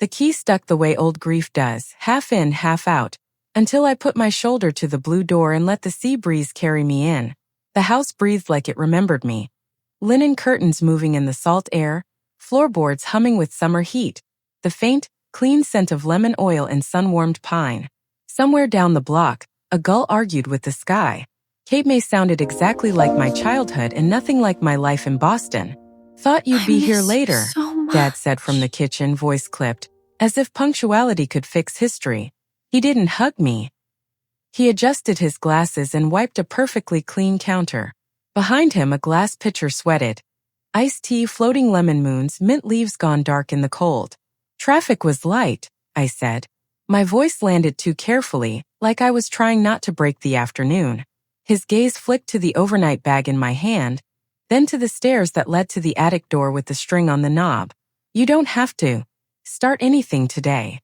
The key stuck the way old grief does, half in, half out, until I put my shoulder to the blue door and let the sea breeze carry me in. The house breathed like it remembered me. Linen curtains moving in the salt air, floorboards humming with summer heat, the faint, clean scent of lemon oil and sun-warmed pine. Somewhere down the block, a gull argued with the sky. Cape May sounded exactly like my childhood and nothing like my life in Boston. Thought you'd be here later, Dad said from the kitchen, voice clipped, as if punctuality could fix history. He didn't hug me. He adjusted his glasses and wiped a perfectly clean counter. Behind him a glass pitcher sweated. Iced tea, floating lemon moons, mint leaves gone dark in the cold. Traffic was light, I said. My voice landed too carefully, like I was trying not to break the afternoon. His gaze flicked to the overnight bag in my hand, then to the stairs that led to the attic door with the string on the knob. You don't have to start anything today.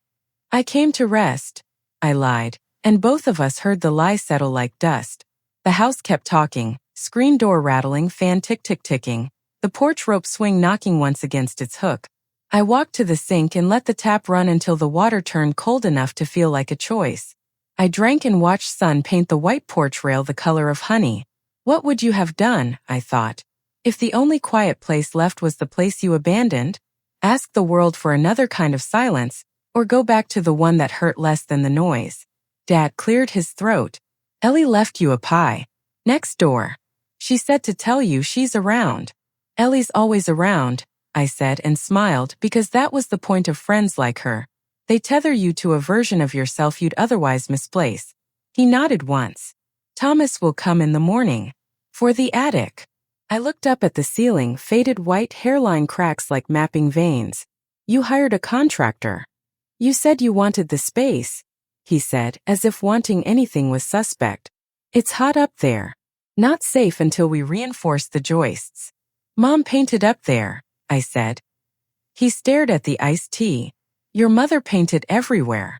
I came to rest, I lied, and both of us heard the lie settle like dust. The house kept talking, screen door rattling, fan tick-tick-ticking, the porch rope swing knocking once against its hook. I walked to the sink and let the tap run until the water turned cold enough to feel like a choice. I drank and watched sun paint the white porch rail the color of honey. What would you have done, I thought, if the only quiet place left was the place you abandoned? Ask the world for another kind of silence, or go back to the one that hurt less than the noise. Dad cleared his throat. Ellie left you a pie. Next door. She said to tell you she's around. Ellie's always around, I said and smiled because that was the point of friends like her. They tether you to a version of yourself you'd otherwise misplace. He nodded once. Thomas will come in the morning. For the attic. I looked up at the ceiling, faded white hairline cracks like mapping veins. You hired a contractor. You said you wanted the space, he said, as if wanting anything was suspect. It's hot up there. Not safe until we reinforce the joists. Mom painted up there, I said. He stared at the iced tea. Your mother painted everywhere.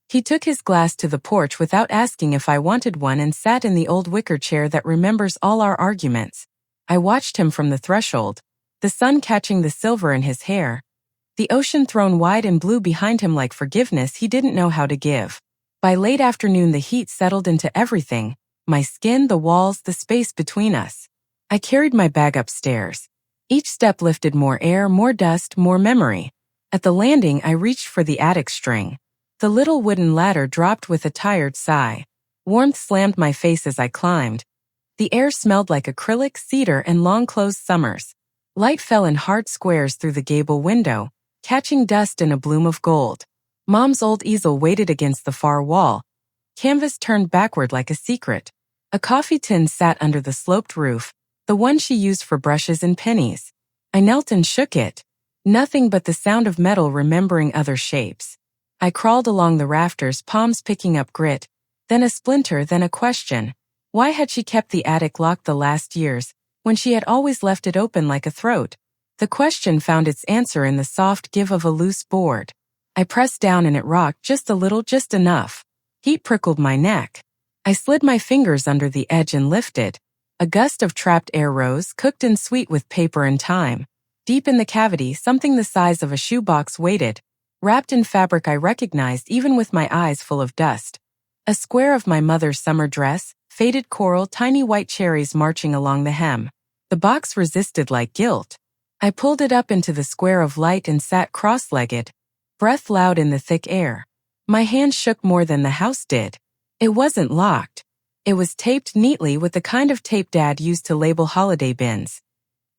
He took his glass to the porch without asking if I wanted one and sat in the old wicker chair that remembers all our arguments. I watched him from the threshold, the sun catching the silver in his hair, the ocean thrown wide and blue behind him like forgiveness he didn't know how to give. By late afternoon the heat settled into everything, my skin, the walls, the space between us. I carried my bag upstairs. Each step lifted more air, more dust, more memory. At the landing, I reached for the attic string. The little wooden ladder dropped with a tired sigh. Warmth slammed my face as I climbed. The air smelled like acrylic, cedar, and long-closed summers. Light fell in hard squares through the gable window, catching dust in a bloom of gold. Mom's old easel waited against the far wall. Canvas turned backward like a secret. A coffee tin sat under the sloped roof, the one she used for brushes and pennies. I knelt and shook it. Nothing but the sound of metal remembering other shapes. I crawled along the rafters, palms picking up grit, then a splinter, then a question. Why had she kept the attic locked the last years, when she had always left it open like a throat? The question found its answer in the soft give of a loose board. I pressed down and it rocked just a little, just enough. Heat prickled my neck. I slid my fingers under the edge and lifted. A gust of trapped air rose, cooked and sweet with paper and time. Deep in the cavity, something the size of a shoebox waited, wrapped in fabric I recognized even with my eyes full of dust. A square of my mother's summer dress, faded coral, tiny white cherries marching along the hem. The box resisted like guilt. I pulled it up into the square of light and sat cross-legged, breath loud in the thick air. My hand shook more than the house did. It wasn't locked. It was taped neatly with the kind of tape Dad used to label holiday bins.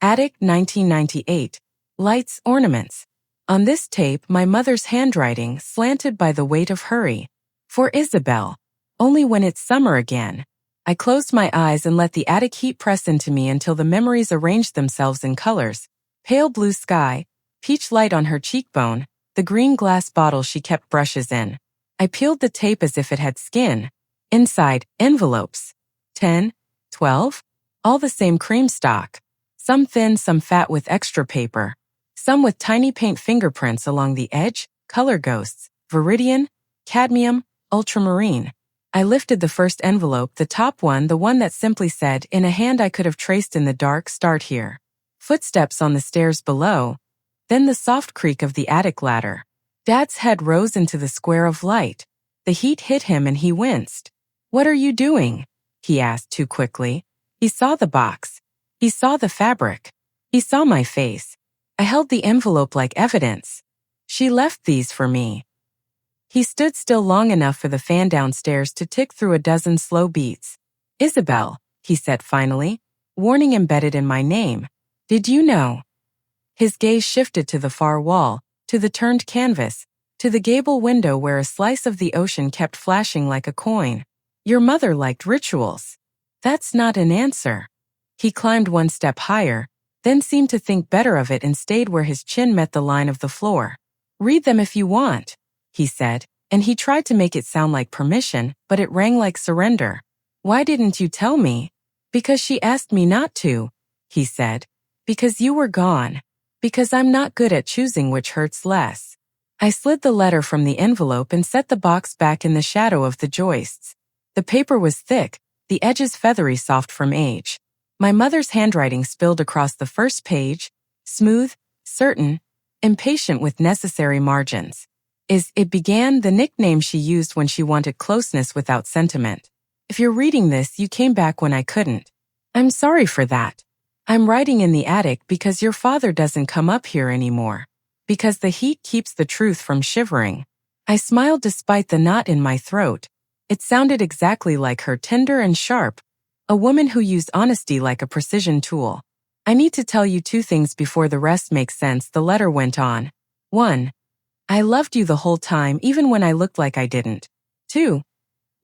Attic, 1998. Lights, ornaments. On this tape, my mother's handwriting, slanted by the weight of hurry. For Isabel. Only when it's summer again. I closed my eyes and let the attic heat press into me until the memories arranged themselves in colors. Pale blue sky, peach light on her cheekbone, the green glass bottle she kept brushes in. I peeled the tape as if it had skin. Inside, envelopes. 10, 12, all the same cream stock. Some thin, some fat with extra paper. Some with tiny paint fingerprints along the edge, color ghosts, viridian, cadmium, ultramarine. I lifted the first envelope, the top one, the one that simply said, in a hand I could have traced in the dark, start here. Footsteps on the stairs below, then the soft creak of the attic ladder. Dad's head rose into the square of light. The heat hit him and he winced. "What are you doing?" he asked too quickly. He saw the box. He saw the fabric. He saw my face. I held the envelope like evidence. "She left these for me." He stood still long enough for the fan downstairs to tick through a dozen slow beats. "Isabel," he said finally, warning embedded in my name. "Did you know?" His gaze shifted to the far wall, to the turned canvas, to the gable window where a slice of the ocean kept flashing like a coin. "Your mother liked rituals." "That's not an answer." He climbed one step higher, then seemed to think better of it and stayed where his chin met the line of the floor. "Read them if you want," he said, and he tried to make it sound like permission, but it rang like surrender. "Why didn't you tell me?" "Because she asked me not to," he said. "Because you were gone. Because I'm not good at choosing which hurts less." I slid the letter from the envelope and set the box back in the shadow of the joists. The paper was thick, the edges feathery soft from age. My mother's handwriting spilled across the first page, smooth, certain, impatient with necessary margins. It began, the nickname she used when she wanted closeness without sentiment. "If you're reading this, you came back when I couldn't. I'm sorry for that. I'm writing in the attic because your father doesn't come up here anymore. Because the heat keeps the truth from shivering." I smiled despite the knot in my throat. It sounded exactly like her, tender and sharp. A woman who used honesty like a precision tool. "I need to tell you two things before the rest makes sense," the letter went on. 1. I loved you the whole time even when I looked like I didn't. 2.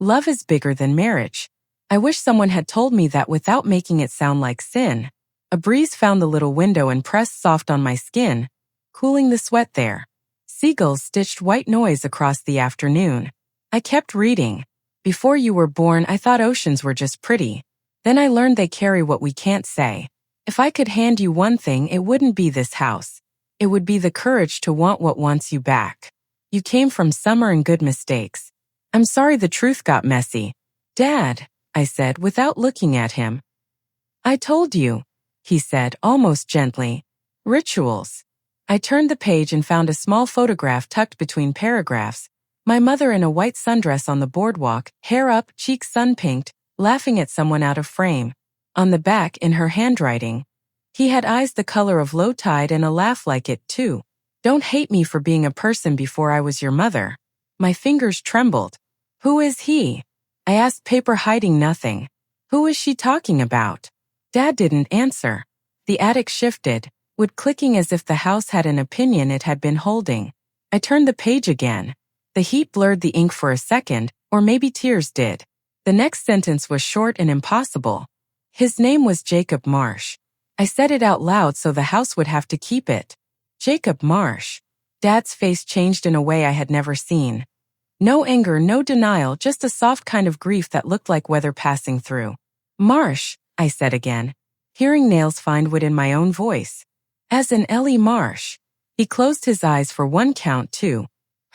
Love is bigger than marriage. I wish someone had told me that without making it sound like sin. A breeze found the little window and pressed soft on my skin, cooling the sweat there. Seagulls stitched white noise across the afternoon. I kept reading. "Before you were born, I thought oceans were just pretty. Then I learned they carry what we can't say. If I could hand you one thing, it wouldn't be this house. It would be the courage to want what wants you back. You came from summer and good mistakes. I'm sorry the truth got messy." "Dad," I said without looking at him. "I told you," he said almost gently. "Rituals." I turned the page and found a small photograph tucked between paragraphs. My mother in a white sundress on the boardwalk, hair up, cheeks sun-pinked, laughing at someone out of frame. On the back, in her handwriting, "He had eyes the color of low tide and a laugh like it, too. Don't hate me for being a person before I was your mother." My fingers trembled. "Who is he?" I asked, paper hiding nothing. "Who is she talking about?" Dad didn't answer. The attic shifted, wood clicking as if the house had an opinion it had been holding. I turned the page again. The heat blurred the ink for a second, or maybe tears did. The next sentence was short and impossible. "His name was Jacob Marsh." I said it out loud so the house would have to keep it. Jacob Marsh. Dad's face changed in a way I had never seen. No anger, no denial, just a soft kind of grief that looked like weather passing through. "Marsh," I said again, hearing nails find wood in my own voice. "As in Ellie Marsh." He closed his eyes for one count, too.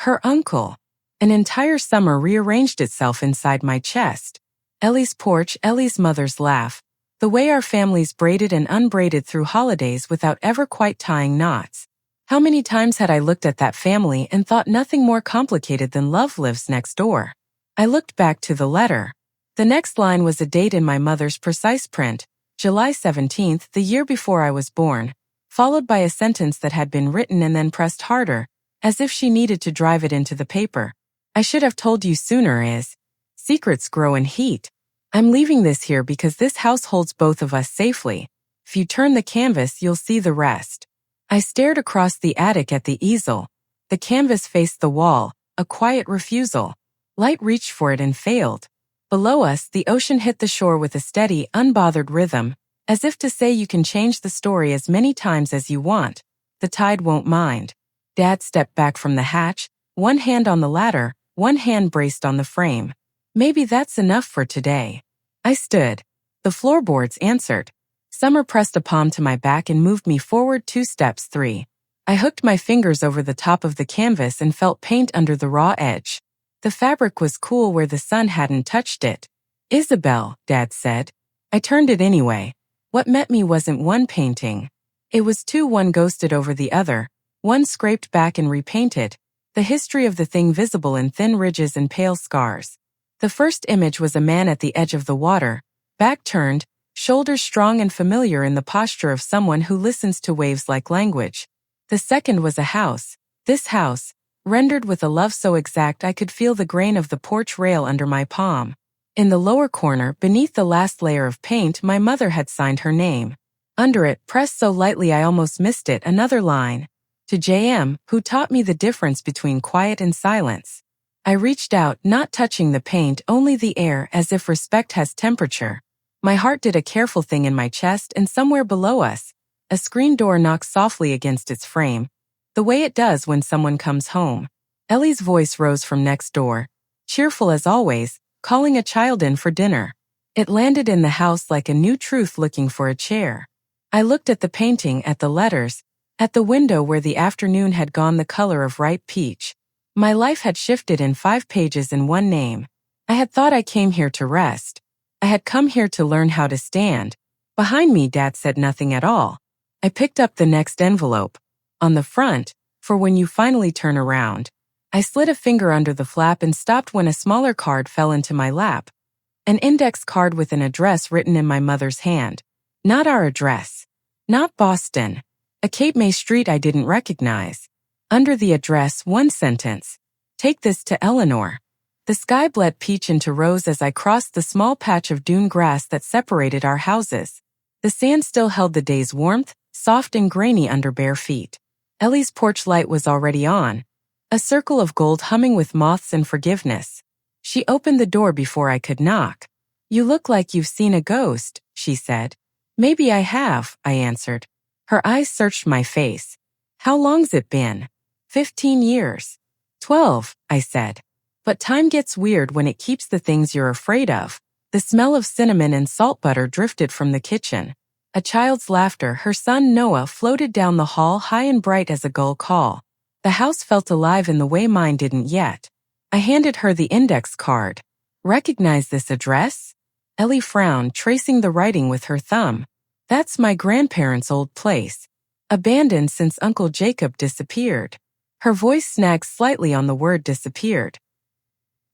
Her uncle. An entire summer rearranged itself inside my chest. Ellie's porch, Ellie's mother's laugh. The way our families braided and unbraided through holidays without ever quite tying knots. How many times had I looked at that family and thought nothing more complicated than love lives next door? I looked back to the letter. The next line was a date in my mother's precise print, July 17th, the year before I was born, followed by a sentence that had been written and then pressed harder, as if she needed to drive it into the paper. "I should have told you sooner is. Secrets grow in heat. I'm leaving this here because this house holds both of us safely. If you turn the canvas, you'll see the rest." I stared across the attic at the easel. The canvas faced the wall, a quiet refusal. Light reached for it and failed. Below us, the ocean hit the shore with a steady, unbothered rhythm, as if to say you can change the story as many times as you want. The tide won't mind. Dad stepped back from the hatch, one hand on the ladder, one hand braced on the frame. "Maybe that's enough for today." I stood. The floorboards answered. Summer pressed a palm to my back and moved me forward 2 steps, 3. I hooked my fingers over the top of the canvas and felt paint under the raw edge. The fabric was cool where the sun hadn't touched it. "Isabel," Dad said. I turned it anyway. What met me wasn't one painting. It was 2, one ghosted over the other, one scraped back and repainted. the history of the thing visible in thin ridges and pale scars. The first image was a man at the edge of the water, back turned, shoulders strong and familiar in the posture of someone who listens to waves like language. The second was a house. This house, rendered with a love so exact I could feel the grain of the porch rail under my palm. In the lower corner, beneath the last layer of paint, my mother had signed her name. Under it, pressed so lightly I almost missed it, another line. To J.M., who taught me the difference between quiet and silence. I reached out, not touching the paint, only the air, as if respect has temperature. My heart did a careful thing in my chest, and somewhere below us, a screen door knocked softly against its frame, the way it does when someone comes home. Ellie's voice rose from next door, cheerful as always, calling a child in for dinner. It landed in the house like a new truth looking for a chair. I looked at the painting, at the letters, at the window where the afternoon had gone the color of ripe peach. My life had shifted in 5 pages in one name. I had thought I came here to rest. I had come here to learn how to stand. Behind me, Dad said nothing at all. I picked up the next envelope. On the front, for when you finally turn around. I slid a finger under the flap and stopped when a smaller card fell into my lap. An index card with an address written in my mother's hand. Not our address. Not Boston. A Cape May street I didn't recognize. Under the address, one sentence. Take this to Eleanor. The sky bled peach into rose as I crossed the small patch of dune grass that separated our houses. The sand still held the day's warmth, soft and grainy under bare feet. Ellie's porch light was already on. A circle of gold humming with moths and forgiveness. She opened the door before I could knock. You look like you've seen a ghost, she said. Maybe I have, I answered. Her eyes searched my face. How long's it been? 15 years. 12, I said. But time gets weird when it keeps the things you're afraid of. The smell of cinnamon and salt butter drifted from the kitchen. A child's laughter, her son Noah, floated down the hall high and bright as a gull call. The house felt alive in the way mine didn't yet. I handed her the index card. Recognize this address? Ellie frowned, tracing the writing with her thumb. That's my grandparents' old place. Abandoned since Uncle Jacob disappeared. Her voice snagged slightly on the word disappeared.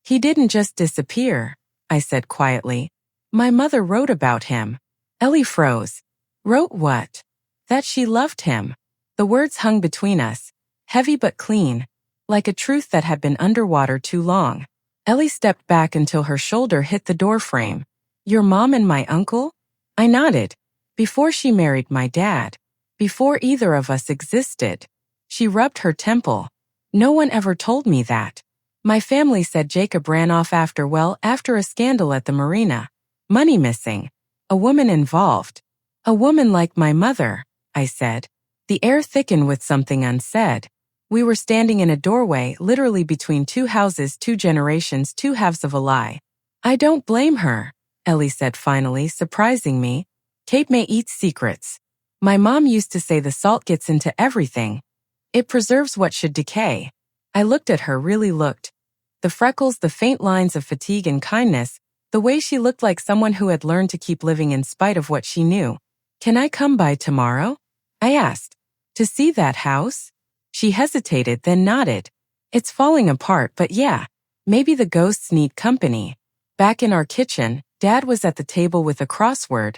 He didn't just disappear, I said quietly. My mother wrote about him. Ellie froze. Wrote what? That she loved him. The words hung between us, heavy but clean, like a truth that had been underwater too long. Ellie stepped back until her shoulder hit the doorframe. Your mom and my uncle? I nodded. Before she married my dad. Before either of us existed. She rubbed her temple. No one ever told me that. My family said Jacob ran off after a scandal at the marina. Money missing. A woman involved. A woman like my mother, I said. The air thickened with something unsaid. We were standing in a doorway, literally between 2 houses, 2 generations, 2 halves of a lie. I don't blame her, Ellie said finally, surprising me. Cape May eats secrets. My mom used to say the salt gets into everything. It preserves what should decay. I looked at her, really looked. The freckles, the faint lines of fatigue and kindness, the way she looked like someone who had learned to keep living in spite of what she knew. Can I come by tomorrow? I asked. To see that house? She hesitated, then nodded. It's falling apart, but yeah, maybe the ghosts need company. Back in our kitchen, Dad was at the table with a crossword,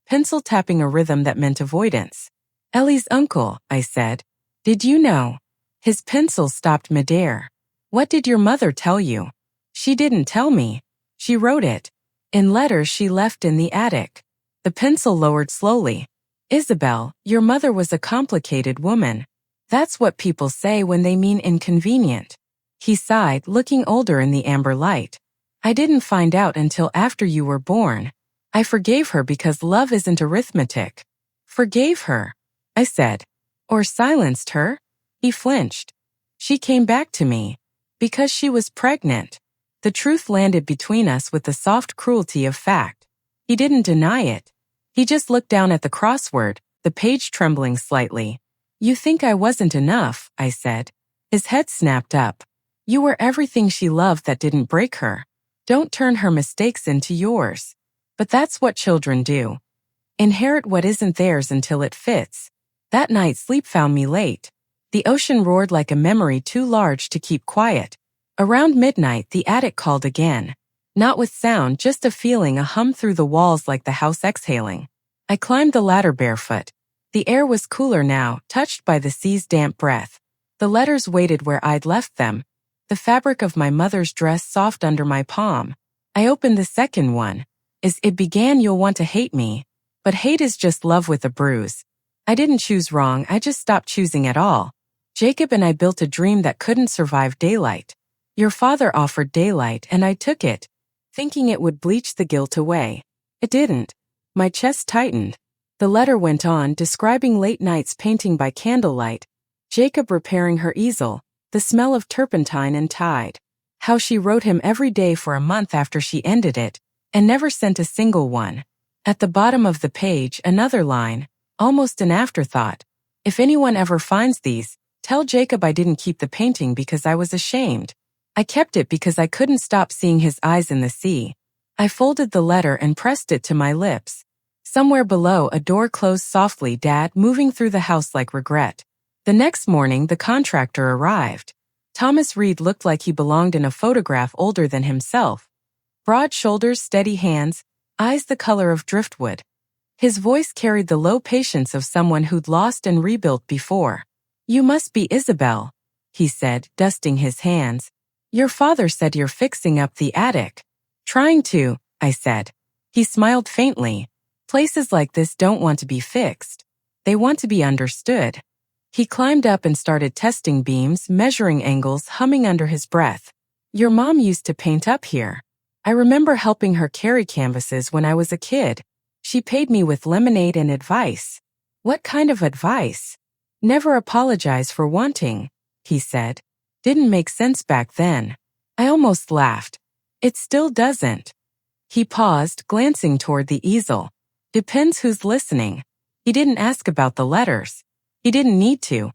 pencil tapping a rhythm that meant avoidance. Ellie's uncle, I said. Did you know? His pencil stopped midair. What did your mother tell you? She didn't tell me. She wrote it. In letters she left in the attic. The pencil lowered slowly. Isabel, your mother was a complicated woman. That's what people say when they mean inconvenient. He sighed, looking older in the amber light. I didn't find out until after you were born. I forgave her because love isn't arithmetic. Forgave her, I said. Or silenced her? He flinched. She came back to me. Because she was pregnant. The truth landed between us with the soft cruelty of fact. He didn't deny it. He just looked down at the crossword, the page trembling slightly. You think I wasn't enough, I said. His head snapped up. You were everything she loved that didn't break her. Don't turn her mistakes into yours. But that's what children do. Inherit what isn't theirs until it fits. That night sleep found me late. The ocean roared like a memory too large to keep quiet. Around midnight, the attic called again. Not with sound, just a feeling, a hum through the walls like the house exhaling. I climbed the ladder barefoot. The air was cooler now, touched by the sea's damp breath. The letters waited where I'd left them. The fabric of my mother's dress soft under my palm. I opened the second one. As it began, "You'll want to hate me. But hate is just love with a bruise. I didn't choose wrong, I just stopped choosing at all. Jacob and I built a dream that couldn't survive daylight. Your father offered daylight and I took it, thinking it would bleach the guilt away. It didn't. My chest tightened. The letter went on, describing late nights painting by candlelight, Jacob repairing her easel, the smell of turpentine and tide. How she wrote him every day for a month after she ended it, and never sent a single one. At the bottom of the page, another line, almost an afterthought. If anyone ever finds these, tell Jacob I didn't keep the painting because I was ashamed. I kept it because I couldn't stop seeing his eyes in the sea. I folded the letter and pressed it to my lips. Somewhere below, a door closed softly, Dad moving through the house like regret. The next morning, the contractor arrived. Thomas Reed looked like he belonged in a photograph, older than himself. Broad shoulders, steady hands, eyes the color of driftwood. His voice carried the low patience of someone who'd lost and rebuilt before. "You must be Isabel," he said, dusting his hands. "Your father said you're fixing up the attic." "Trying to," I said. He smiled faintly. "Places like this don't want to be fixed. They want to be understood." He climbed up and started testing beams, measuring angles, humming under his breath. "Your mom used to paint up here. I remember helping her carry canvases when I was a kid. She paid me with lemonade and advice." "What kind of advice?" "Never apologize for wanting," he said. Didn't make sense back then. I almost laughed. It still doesn't. He paused, glancing toward the easel. "Depends who's listening." He didn't ask about the letters. He didn't need to.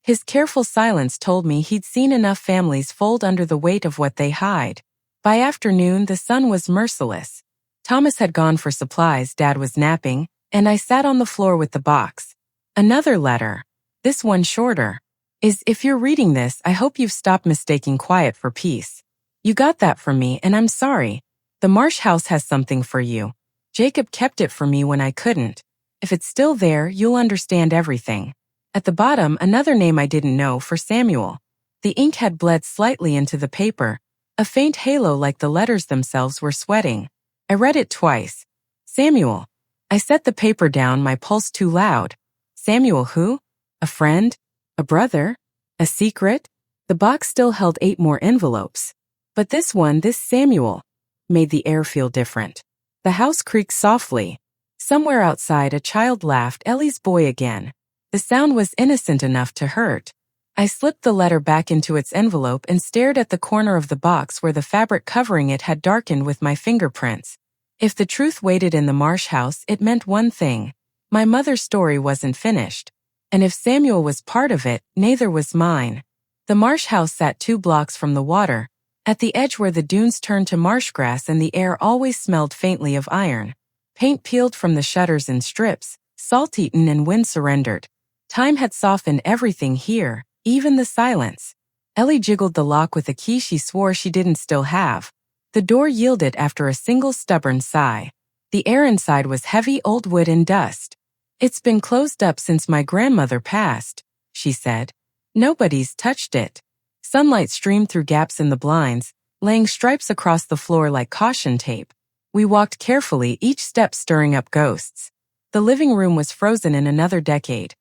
His careful silence told me he'd seen enough families fold under the weight of what they hide. By afternoon, the sun was merciless. Thomas had gone for supplies, Dad was napping, and I sat on the floor with the box. Another letter. This one shorter. If you're reading this, I hope you've stopped mistaking quiet for peace. You got that from me, and I'm sorry. The Marsh house has something for you. Jacob kept it for me when I couldn't. If it's still there, you'll understand everything. At the bottom, another name I didn't know, for Samuel. The ink had bled slightly into the paper. A faint halo like the letters themselves were sweating. I read it twice. Samuel. I set the paper down, my pulse too loud. Samuel who? A friend? A brother? A secret? The box still held 8 more envelopes. But this one, this Samuel, made the air feel different. The house creaked softly. Somewhere outside, a child laughed, Ellie's boy again. The sound was innocent enough to hurt. I slipped the letter back into its envelope and stared at the corner of the box where the fabric covering it had darkened with my fingerprints. If the truth waited in the Marsh house, it meant one thing. My mother's story wasn't finished. And if Samuel was part of it, neither was mine. The Marsh house sat 2 blocks from the water, at the edge where the dunes turned to marsh grass and the air always smelled faintly of iron. Paint peeled from the shutters in strips, salt-eaten and wind-surrendered. Time had softened everything here, even the silence. Ellie jiggled the lock with a key she swore she didn't still have. The door yielded after a single stubborn sigh. The air inside was heavy old wood and dust. "It's been closed up since my grandmother passed," she said. "Nobody's touched it." Sunlight streamed through gaps in the blinds, laying stripes across the floor like caution tape. We walked carefully, each step stirring up ghosts. The living room was frozen in another decade.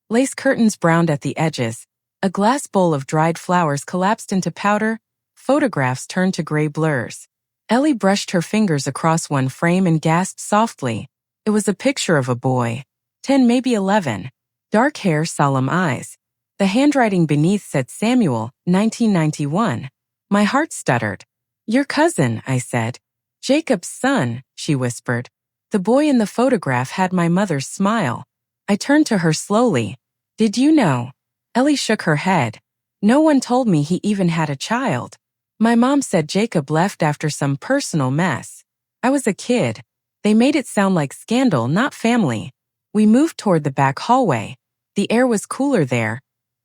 Lace curtains browned at the edges. A glass bowl of dried flowers collapsed into powder. Photographs turned to gray blurs. Ellie brushed her fingers across one frame and gasped softly. It was a picture of a boy. 10, maybe 11. Dark hair, solemn eyes. The handwriting beneath said Samuel, 1991. My heart stuttered. "Your cousin," I said. "Jacob's son," she whispered. The boy in the photograph had my mother's smile. I turned to her slowly. "Did you know?" Ellie shook her head. "No one told me he even had a child. My mom said Jacob left after some personal mess. I was a kid. They made it sound like scandal, not family." We moved toward the back hallway. The air was cooler there.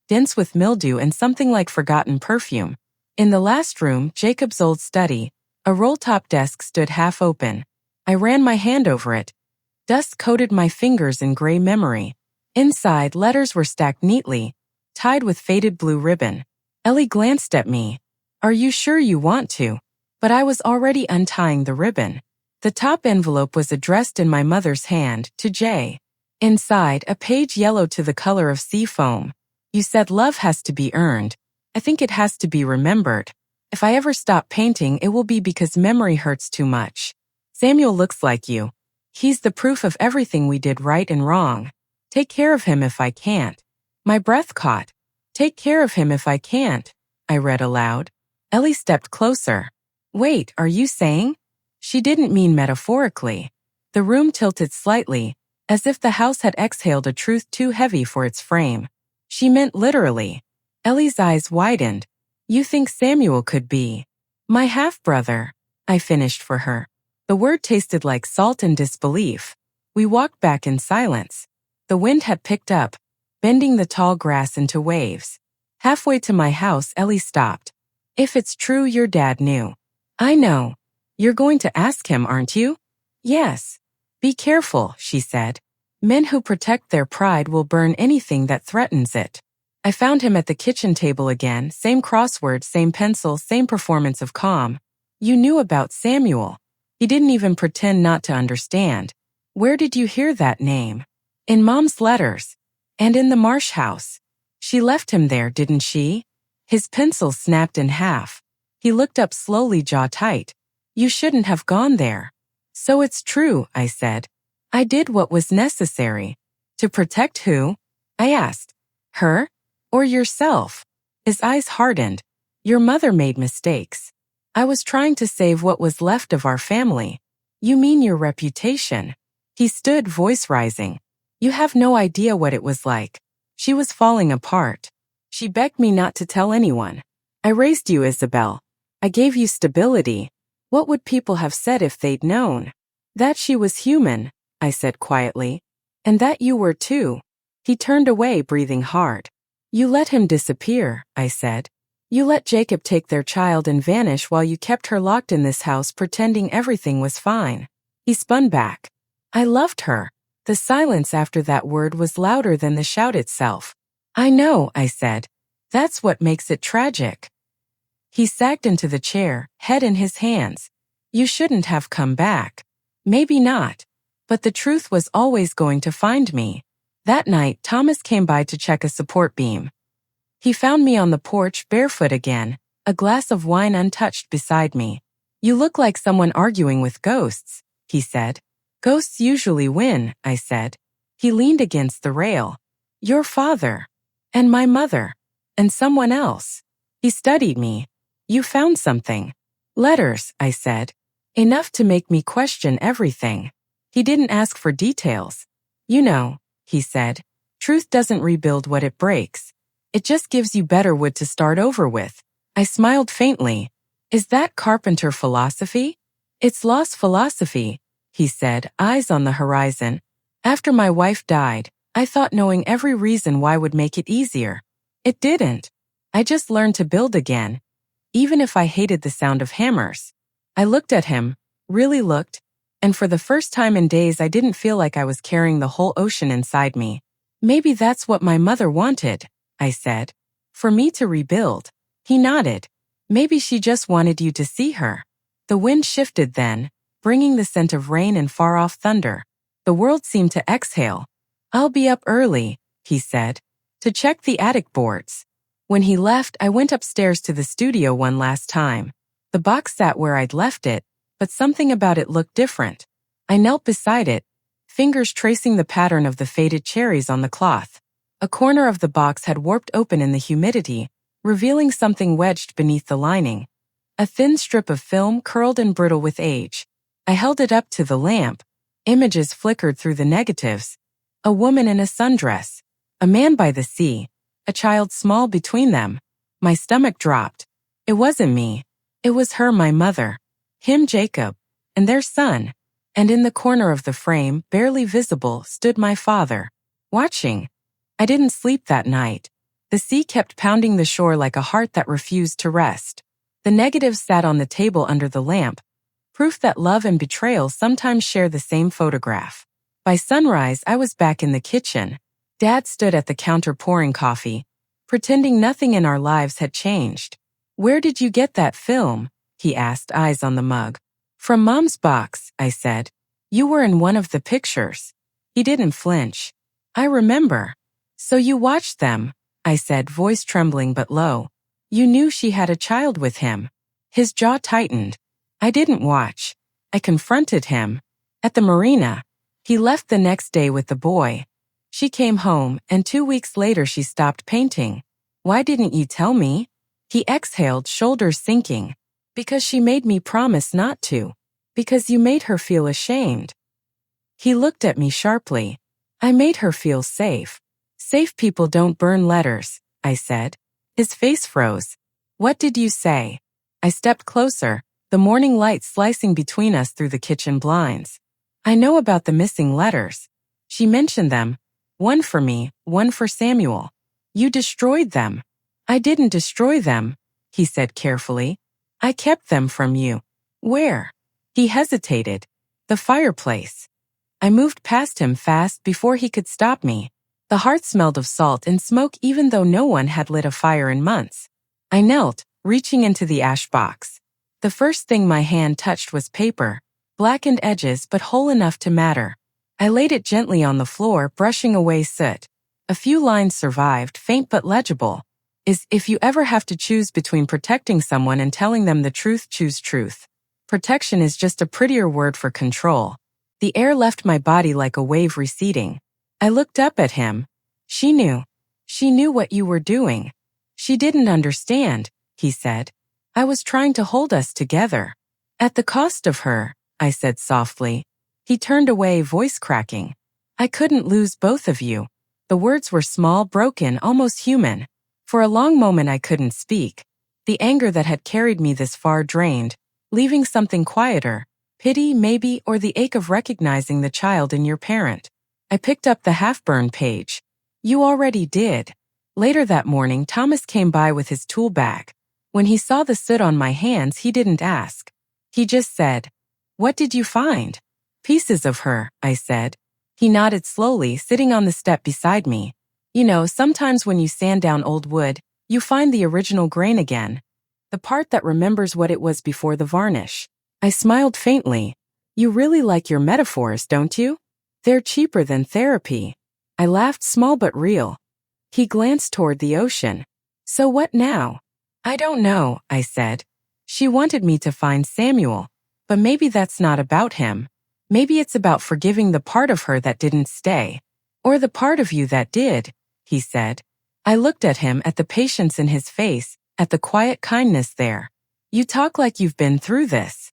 dense with mildew and something like forgotten perfume. In the last room, Jacob's old study, a roll-top desk stood half open. I ran my hand over it. Dust coated my fingers in gray memory. Inside, letters were stacked neatly, tied with faded blue ribbon. Ellie glanced at me. "Are you sure you want to?" But I was already untying the ribbon. The top envelope was addressed in my mother's hand, to J. Inside, a page yellow to the color of sea foam. "You said love has to be earned. I think it has to be remembered. If I ever stop painting, it will be because memory hurts too much. Samuel looks like you. He's the proof of everything we did right and wrong. Take care of him if I can't." My breath caught. "Take care of him if I can't," I read aloud. Ellie stepped closer. "Wait, are you saying?" She didn't mean metaphorically. The room tilted slightly, as if the house had exhaled a truth too heavy for its frame. She meant literally. Ellie's eyes widened. "You think Samuel could be my half-brother?" I finished for her. The word tasted like salt and disbelief. We walked back in silence. The wind had picked up, bending the tall grass into waves. Halfway to my house, Ellie stopped. "If it's true your dad knew." "I know. You're going to ask him, aren't you?" "Yes." "Be careful," she said. "Men who protect their pride will burn anything that threatens it." I found him at the kitchen table again, same crossword, same pencil, same performance of calm. "You knew about Samuel." He didn't even pretend not to understand. "Where did you hear that name?" "In Mom's letters. And in the Marsh house." "She left him there, didn't she?" His pencil snapped in half. He looked up slowly, jaw tight. "You shouldn't have gone there." "So it's true," I said. "I did what was necessary." "To protect who?" I asked. "Her? Or yourself?" His eyes hardened. "Your mother made mistakes. I was trying to save what was left of our family." "You mean your reputation?" He stood, voice rising. "You have no idea what it was like. She was falling apart. She begged me not to tell anyone. I raised you, Isabel. I gave you stability. What would people have said if they'd known?" "That she was human," I said quietly. "And that you were too." He turned away, breathing hard. "You let him disappear," I said. "You let Jacob take their child and vanish while you kept her locked in this house pretending everything was fine." He spun back. "I loved her." The silence after that word was louder than the shout itself. "I know," I said. "That's what makes it tragic." He sagged into the chair, head in his hands. "You shouldn't have come back." "Maybe not. But the truth was always going to find me." That night, Thomas came by to check a support beam. He found me on the porch, barefoot again, a glass of wine untouched beside me. "You look like someone arguing with ghosts," he said. "Ghosts usually win," I said. He leaned against the rail. "Your father. And my mother. And someone else." He studied me. "You found something." "Letters," I said. "Enough to make me question everything." He didn't ask for details. "You know," he said, "truth doesn't rebuild what it breaks. It just gives you better wood to start over with." I smiled faintly. "Is that carpenter philosophy?" "It's lost philosophy," he said, eyes on the horizon. "After my wife died, I thought knowing every reason why would make it easier. It didn't. I just learned to build again, even if I hated the sound of hammers." I looked at him, really looked, and for the first time in days I didn't feel like I was carrying the whole ocean inside me. "Maybe that's what my mother wanted," I said. "For me to rebuild." He nodded. "Maybe she just wanted you to see her." The wind shifted then, bringing the scent of rain and far-off thunder. The world seemed to exhale. "I'll be up early," he said, "to check the attic boards." When he left, I went upstairs to the studio one last time. The box sat where I'd left it, but something about it looked different. I knelt beside it, fingers tracing the pattern of the faded cherries on the cloth. A corner of the box had warped open in the humidity, revealing something wedged beneath the lining. A thin strip of film curled and brittle with age. I held it up to the lamp. Images flickered through the negatives. A woman in a sundress. A man by the sea. A child small between them. My stomach dropped. It wasn't me. It was her, my mother. Him, Jacob. And their son. And in the corner of the frame, barely visible, stood my father. Watching. I didn't sleep that night. The sea kept pounding the shore like a heart that refused to rest. The negatives sat on the table under the lamp, proof that love and betrayal sometimes share the same photograph. By sunrise, I was back in the kitchen. Dad stood at the counter pouring coffee, pretending nothing in our lives had changed. "Where did you get that film?" he asked, eyes on the mug. "From Mom's box," I said. "You were in one of the pictures." He didn't flinch. "I remember." "So you watched them," I said, voice trembling but low. "You knew she had a child with him." His jaw tightened. "I didn't watch. I confronted him. At the marina." He left the next day with the boy. "She came home, and 2 weeks later she stopped painting." "Why didn't you tell me?" He exhaled, shoulders sinking. "Because she made me promise not to. Because you made her feel ashamed." He looked at me sharply. "I made her feel safe." "Safe people don't burn letters," I said. His face froze. "What did you say?" I stepped closer, the morning light slicing between us through the kitchen blinds. "I know about the missing letters. She mentioned them. One for me, one for Samuel. You destroyed them." "I didn't destroy them," he said carefully. "I kept them from you." "Where?" He hesitated. "The fireplace." I moved past him fast before he could stop me. The hearth smelled of salt and smoke even though no one had lit a fire in months. I knelt, reaching into the ash box. The first thing my hand touched was paper, blackened edges but whole enough to matter. I laid it gently on the floor, brushing away soot. A few lines survived, faint but legible. If you ever have to choose between protecting someone and telling them the truth, choose truth. Protection is just a prettier word for control. The air left my body like a wave receding. I looked up at him. She knew. She knew what you were doing. She didn't understand, he said. I was trying to hold us together. At the cost of her, I said softly. He turned away, voice cracking. I couldn't lose both of you. The words were small, broken, almost human. For a long moment I couldn't speak. The anger that had carried me this far drained, leaving something quieter. Pity, maybe, or the ache of recognizing the child in your parent. I picked up the half-burned page. You already did. Later that morning, Thomas came by with his tool bag. When he saw the soot on my hands, he didn't ask. He just said, "What did you find?" "Pieces of her," I said. He nodded slowly, sitting on the step beside me. You know, sometimes when you sand down old wood, you find the original grain again. The part that remembers what it was before the varnish. I smiled faintly. You really like your metaphors, don't you? They're cheaper than therapy. I laughed, small but real. He glanced toward the ocean. So what now? I don't know, I said. She wanted me to find Samuel, but maybe that's not about him. Maybe it's about forgiving the part of her that didn't stay. Or the part of you that did, he said. I looked at him, at the patience in his face, at the quiet kindness there. You talk like you've been through this.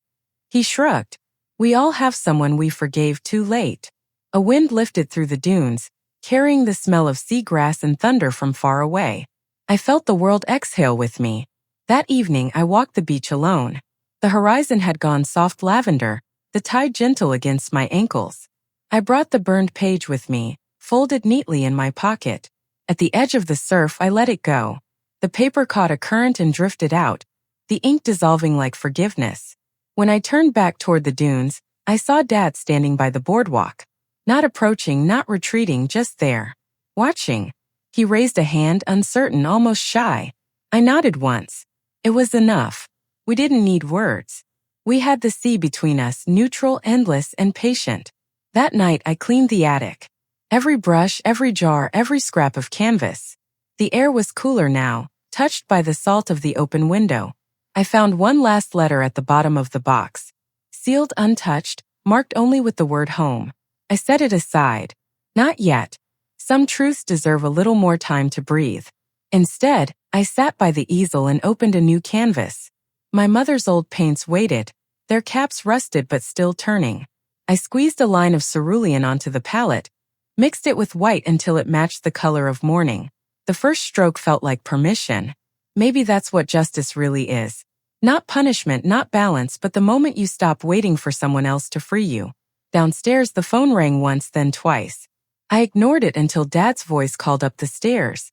He shrugged. We all have someone we forgave too late. A wind lifted through the dunes, carrying the smell of seagrass and thunder from far away. I felt the world exhale with me. That evening I walked the beach alone. The horizon had gone soft lavender, the tide gentle against my ankles. I brought the burned page with me, folded neatly in my pocket. At the edge of the surf I let it go. The paper caught a current and drifted out, the ink dissolving like forgiveness. When I turned back toward the dunes, I saw Dad standing by the boardwalk. Not approaching, not retreating, just there. Watching. He raised a hand, uncertain, almost shy. I nodded once. It was enough. We didn't need words. We had the sea between us, neutral, endless, and patient. That night I cleaned the attic. Every brush, every jar, every scrap of canvas. The air was cooler now, touched by the salt of the open window. I found one last letter at the bottom of the box. Sealed, untouched, marked only with the word home. I set it aside. Not yet. Some truths deserve a little more time to breathe. Instead, I sat by the easel and opened a new canvas. My mother's old paints waited, their caps rusted but still turning. I squeezed a line of cerulean onto the palette, mixed it with white until it matched the color of morning. The first stroke felt like permission. Maybe that's what justice really is. Not punishment, not balance, but the moment you stop waiting for someone else to free you. Downstairs, the phone rang once, then twice. I ignored it until Dad's voice called up the stairs.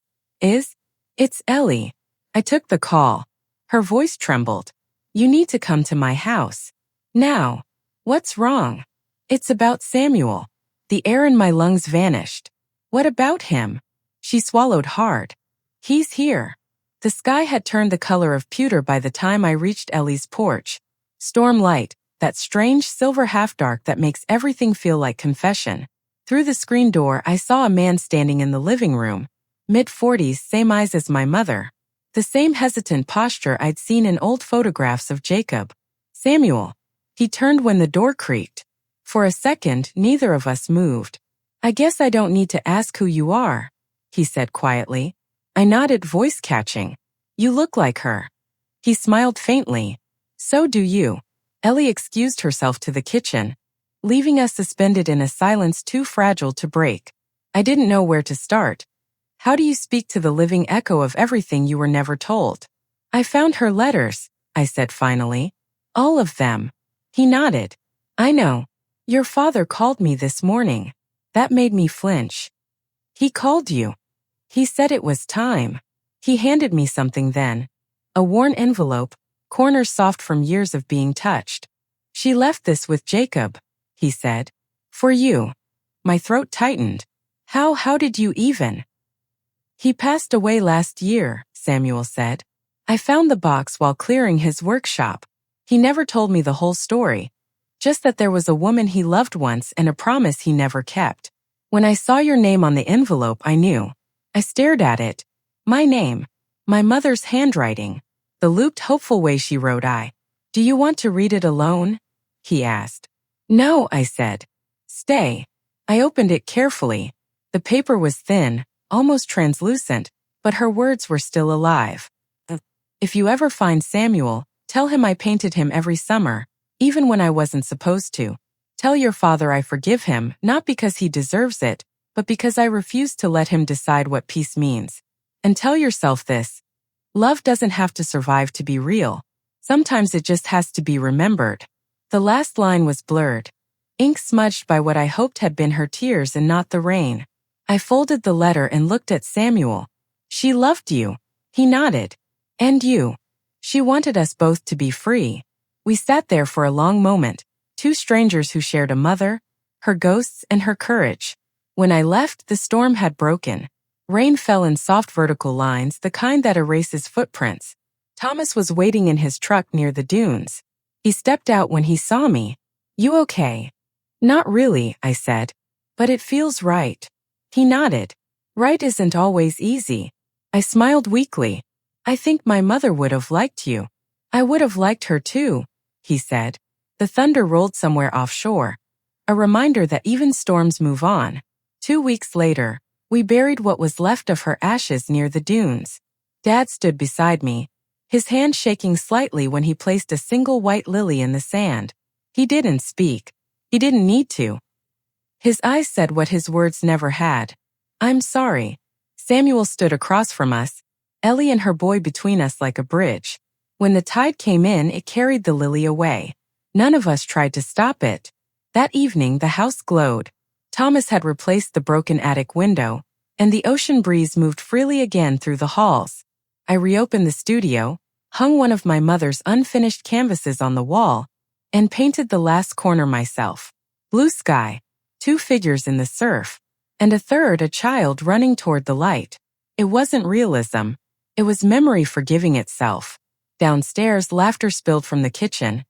It's Ellie. I took the call. Her voice trembled. You need to come to my house. Now. What's wrong? It's about Samuel. The air in my lungs vanished. What about him? She swallowed hard. He's here. The sky had turned the color of pewter by the time I reached Ellie's porch. Storm light, that strange silver half-dark that makes everything feel like confession. Through the screen door I saw a man standing in the living room. Mid-40s, same eyes as my mother. The same hesitant posture I'd seen in old photographs of Jacob. Samuel. He turned when the door creaked. For a second, neither of us moved. I guess I don't need to ask who you are, he said quietly. I nodded, voice catching. You look like her. He smiled faintly. So do you. Ellie excused herself to the kitchen, leaving us suspended in a silence too fragile to break. I didn't know where to start. How do you speak to the living echo of everything you were never told? I found her letters, I said finally. All of them. He nodded. I know. Your father called me this morning. That made me flinch. He called you. He said it was time. He handed me something then. A worn envelope, corners soft from years of being touched. She left this with Jacob, he said. For you. My throat tightened. How did you even? He passed away last year, Samuel said. I found the box while clearing his workshop. He never told me the whole story. Just that there was a woman he loved once and a promise he never kept. When I saw your name on the envelope, I knew. I stared at it. My name. My mother's handwriting. The looped, hopeful way she wrote Do you want to read it alone? He asked. No, I said. Stay. I opened it carefully. The paper was thin, almost translucent, but her words were still alive. If you ever find Samuel, tell him I painted him every summer, even when I wasn't supposed to. Tell your father I forgive him, not because he deserves it, but because I refuse to let him decide what peace means. And tell yourself this. Love doesn't have to survive to be real. Sometimes it just has to be remembered. The last line was blurred. Ink smudged by what I hoped had been her tears and not the rain. I folded the letter and looked at Samuel. She loved you. He nodded. And you. She wanted us both to be free. We sat there for a long moment, two strangers who shared a mother, her ghosts and her courage. When I left, the storm had broken. Rain fell in soft vertical lines, the kind that erases footprints. Thomas was waiting in his truck near the dunes. He stepped out when he saw me. You okay? Not really, I said. But it feels right. He nodded. Right isn't always easy. I smiled weakly. I think my mother would have liked you. I would have liked her too, he said. The thunder rolled somewhere offshore. A reminder that even storms move on. 2 weeks later, we buried what was left of her ashes near the dunes. Dad stood beside me, his hand shaking slightly when he placed a single white lily in the sand. He didn't speak. He didn't need to. His eyes said what his words never had. I'm sorry. Samuel stood across from us, Ellie and her boy between us like a bridge. When the tide came in, it carried the lily away. None of us tried to stop it. That evening, the house glowed. Thomas had replaced the broken attic window, and the ocean breeze moved freely again through the halls. I reopened the studio, hung one of my mother's unfinished canvases on the wall, and painted the last corner myself. Blue sky, 2 figures in the surf, and a third, a child running toward the light. It wasn't realism. It was memory forgiving itself. Downstairs, laughter spilled from the kitchen.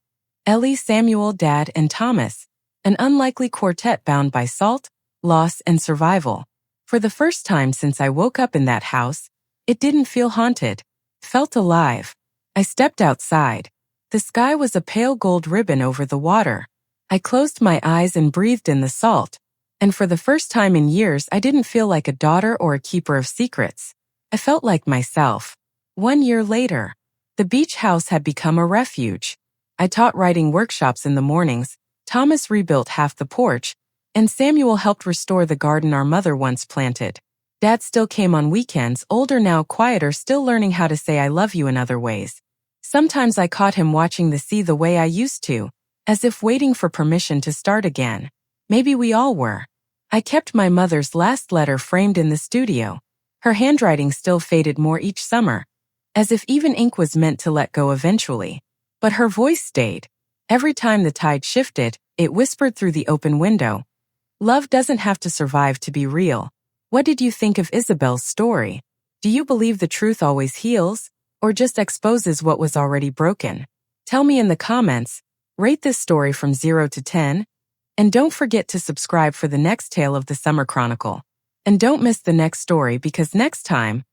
Ellie, Samuel, Dad, and Thomas, an unlikely quartet bound by salt, loss, and survival. For the first time since I woke up in that house, it didn't feel haunted. It felt alive. I stepped outside. The sky was a pale gold ribbon over the water. I closed my eyes and breathed in the salt. And for the first time in years, I didn't feel like a daughter or a keeper of secrets. I felt like myself. 1 year later, the beach house had become a refuge. I taught writing workshops in the mornings, Thomas rebuilt half the porch, and Samuel helped restore the garden our mother once planted. Dad still came on weekends, older now, quieter, still learning how to say I love you in other ways. Sometimes I caught him watching the sea the way I used to, as if waiting for permission to start again. Maybe we all were. I kept my mother's last letter framed in the studio. Her handwriting still faded more each summer, as if even ink was meant to let go eventually. But her voice stayed. Every time the tide shifted, it whispered through the open window. Love doesn't have to survive to be real. What did you think of Isabel's story? Do you believe the truth always heals, or just exposes what was already broken? Tell me in the comments. Rate this story from 0 to 10. And don't forget to subscribe for the next tale of the Summer Chronicle. And don't miss the next story, because next time,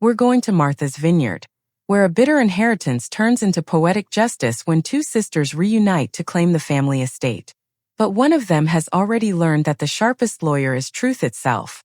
we're going to Martha's Vineyard, where a bitter inheritance turns into poetic justice when two sisters reunite to claim the family estate. But one of them has already learned that the sharpest lawyer is truth itself.